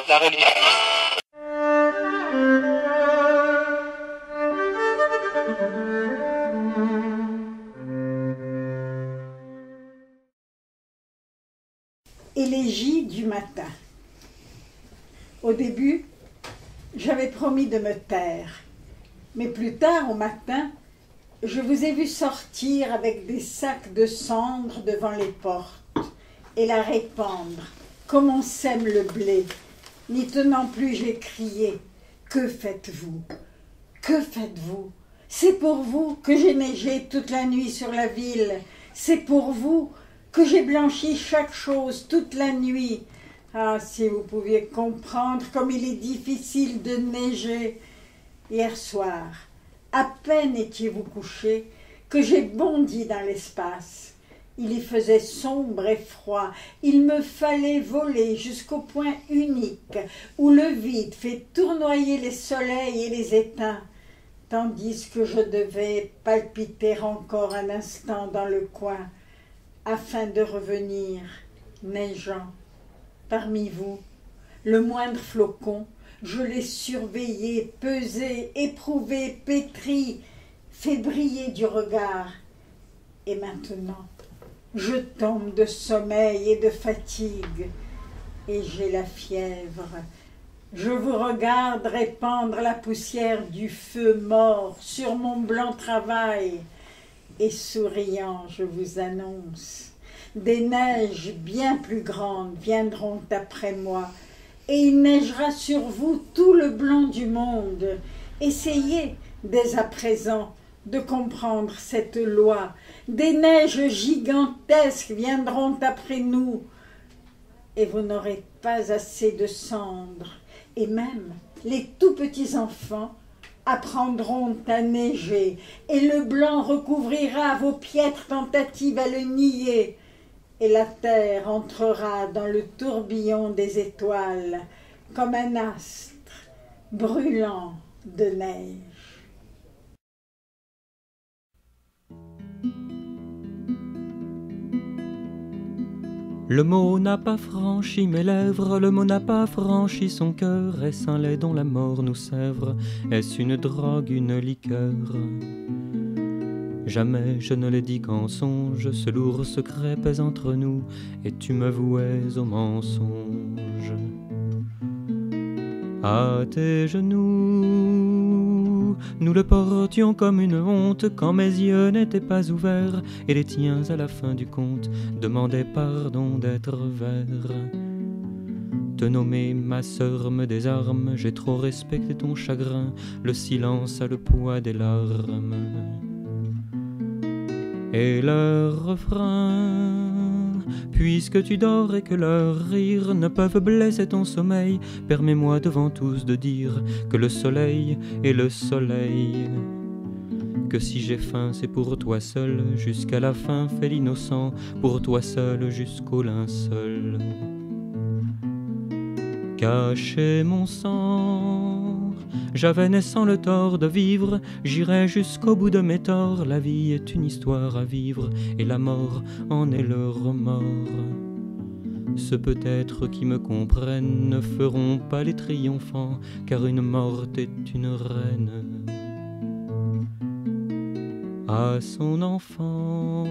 la religion. Élégie du matin. Au début, j'avais promis de me taire, mais plus tard au matin, je vous ai vu sortir avec des sacs de cendres devant les portes et la répandre comme on sème le blé. N'y tenant plus, j'ai crié « Que faites-vous? Que faites-vous? C'est pour vous que j'ai neigé toute la nuit sur la ville. C'est pour vous que j'ai blanchi chaque chose toute la nuit. Ah, si vous pouviez comprendre comme il est difficile de neiger. Hier soir, à peine étiez-vous couché que j'ai bondi dans l'espace. Il y faisait sombre et froid. Il me fallait voler jusqu'au point unique où le vide fait tournoyer les soleils et les éteint, tandis que je devais palpiter encore un instant dans le coin, afin de revenir, neigeant. Parmi vous, le moindre flocon, je l'ai surveillé, pesé, éprouvé, pétri, fait briller du regard. Et maintenant, je tombe de sommeil et de fatigue, et j'ai la fièvre. Je vous regarde répandre la poussière du feu mort sur mon blanc travail, et souriant, je vous annonce, des neiges bien plus grandes viendront après moi, et il neigera sur vous tout le blanc du monde. Essayez dès à présent de comprendre cette loi. Des neiges gigantesques viendront après nous, et vous n'aurez pas assez de cendres, et même les tout petits enfants apprendront à neiger, et le blanc recouvrira vos piètres tentatives à le nier, et la terre entrera dans le tourbillon des étoiles comme un astre brûlant de neige. Le mot n'a pas franchi mes lèvres, le mot n'a pas franchi son cœur. Est-ce un lait dont la mort nous sèvre? Est-ce une drogue, une liqueur? Jamais je ne l'ai dit qu'en songe, ce lourd secret pèse entre nous, et tu me vouais au mensonge. À tes genoux, nous le portions comme une honte, quand mes yeux n'étaient pas ouverts, et les tiens à la fin du conte demandaient pardon d'être verts. Te nommer ma sœur me désarme, j'ai trop respecté ton chagrin, le silence a le poids des larmes. Et leur refrain, puisque tu dors et que leurs rires ne peuvent blesser ton sommeil, permets-moi devant tous de dire que le soleil est le soleil. Que si j'ai faim c'est pour toi seul, jusqu'à la fin fait l'innocent, pour toi seul jusqu'au linceul. Cacher mon sang, j'avais naissant le tort de vivre, j'irai jusqu'au bout de mes torts. La vie est une histoire à vivre, et la mort en est le remords. Ceux peut-être qui me comprennent ne feront pas les triomphants, car une morte est une reine à son enfant.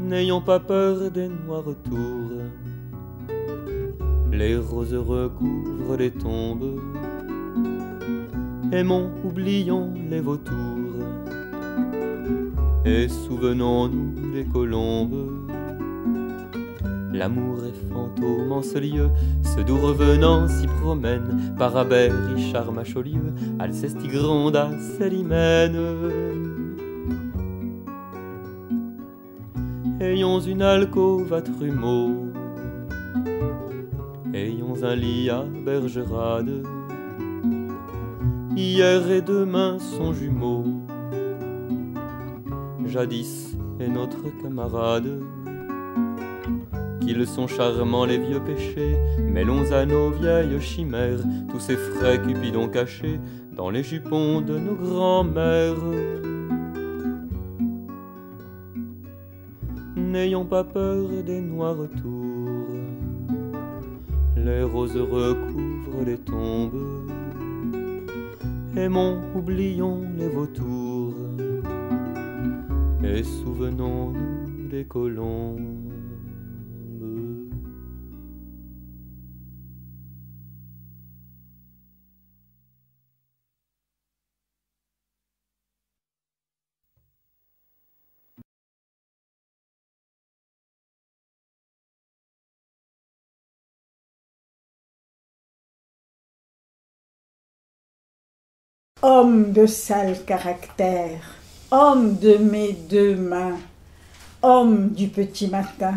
N'ayons pas peur des noirs tours, les roses recouvrent les tombes. Aimons, oublions les vautours, et souvenons-nous les colombes. L'amour est fantôme en ce lieu, ce doux revenant s'y promène. Parabère, Richard Macholieu, Alceste Gronda, Célimène. Ayons une alcôve à trumeau, ayons un lit à bergerade. Hier et demain sont jumeaux. Jadis et notre camarade. Qu'ils sont charmants les vieux péchés, mêlons à nos vieilles chimères tous ces frais cupidons cachés dans les jupons de nos grands-mères. N'ayons pas peur des noirs tours, les roses recouvrent les tombes. Aimons, oublions les vautours, et souvenons-nous des colombes. Homme de sale caractère, homme de mes deux mains, homme du petit matin,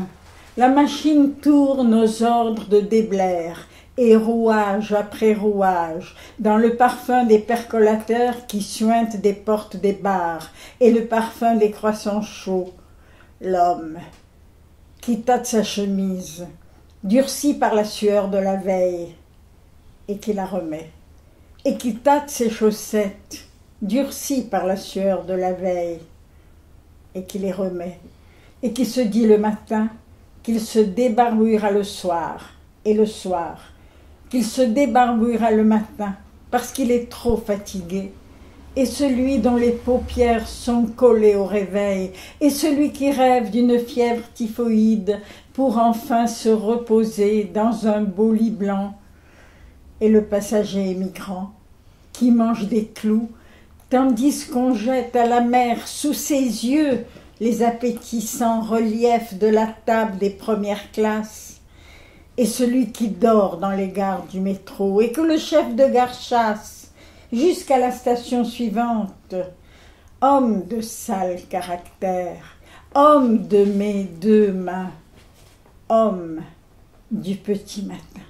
la machine tourne aux ordres de déblaire, et rouage après rouage, dans le parfum des percolateurs qui suintent des portes des bars, et le parfum des croissants chauds. L'homme qui tâte sa chemise, durcie par la sueur de la veille, et qui la remet. Et qui tâte ses chaussettes, durcies par la sueur de la veille, et qui les remet, et qui se dit le matin qu'il se débarbouillera le soir, et le soir, qu'il se débarbouillera le matin, parce qu'il est trop fatigué, et celui dont les paupières sont collées au réveil, et celui qui rêve d'une fièvre typhoïde pour enfin se reposer dans un beau lit blanc, et le passager émigrant qui mange des clous, tandis qu'on jette à la mer sous ses yeux les appétissants reliefs de la table des premières classes, et celui qui dort dans les gares du métro, et que le chef de gare chasse jusqu'à la station suivante. Homme de sale caractère, homme de mes deux mains, homme du petit matin.